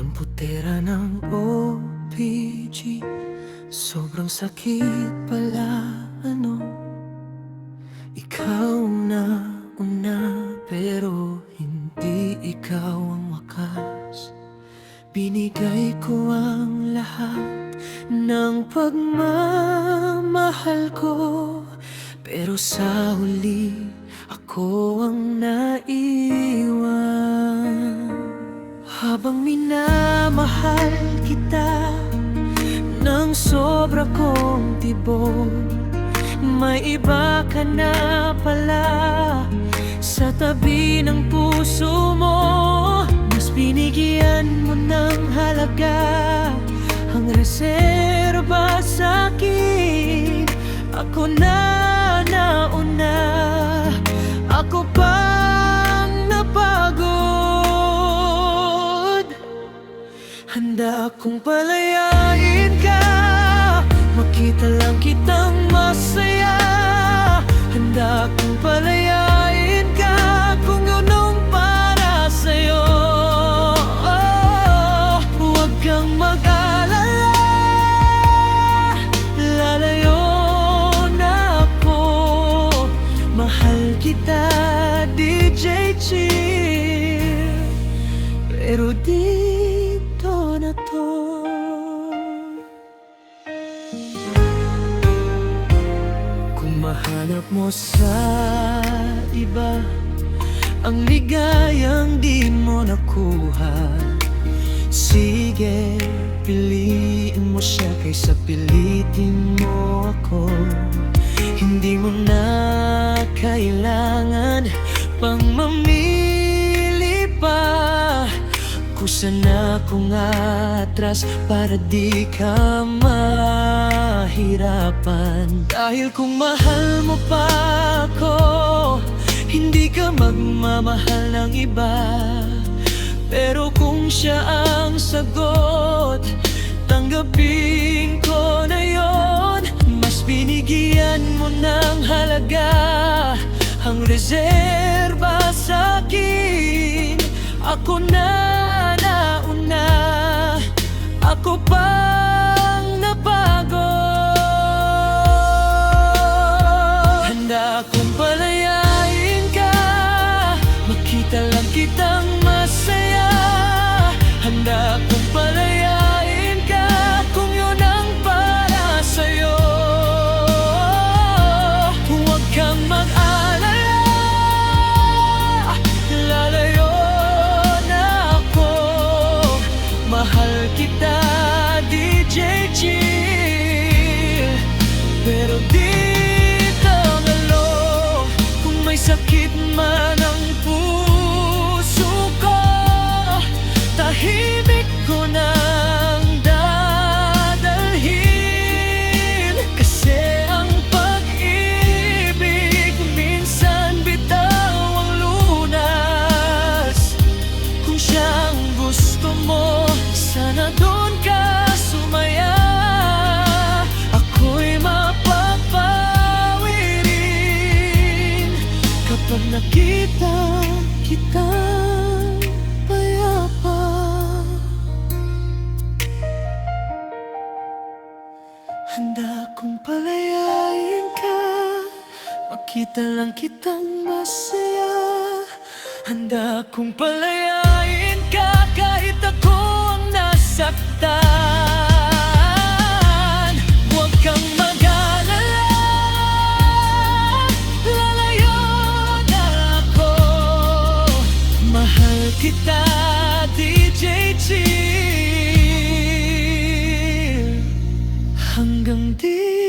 Damputera ng OPG, sobrang sakit pala, ano? Ikaw na una, pero hindi ikaw ang wakas. Binigay ko ang lahat ng pagmamahal ko, pero sa huli, ako ang naiwan. Habang minamahal kita ng sobra kong tibok, may iba ka na pala sa tabi ng puso mo. Mas binigyan mo ng halaga ang reserba sa'kin. Ako na nauna, ako pang napagod. Handa akong palayain ka, makita lang kitang masaya. Handa akong palayain ka kung yun ang para sa'yo. Huwag kang mag-alala, lalayo na ako. Mahal kita, DJ Chill, pero dito na to. Mahanap mo sa iba ang ligayang di mo nakuha, sige, piliin mo siya kaysa pilitin mo ako. Hindi mo na kailangan pang mamili pa, kusa na kung atras para di ka mahirapan. Dahil kung mahal mo pa ako, hindi ka magmamahal ng iba. Pero kung siya ang sagot, tanggapin ko na yon. Mas binigyan mo ng halaga ang reserba sa'kin. Ako na nauna, ako pang napagod. Handa akong palayain ka, makita lang kitang masaya. Handa akong palayain ka kung yun ang para sa'yo. Huwag kang mag-alala, lalayo na ako. Mahal kita, DJ Chill, pero dito na lo. Kung may sakit man ang puso ko, tahimik ko nang dadalhin. Kasi ang pag-ibig minsan bitaw ang lunas. Kung siya ang gusto mo, sana doon ka sumaya. Ako'y mapapawi rin kapag nakita kitang payapa. Handa akong palayain ka, makita lang kitang masaya. Handa akong palayain ka kahit ako ang nasaktan. Huwag kang mag-alala, lalayo na ako. Mahal kita, DJ Chill, hanggang di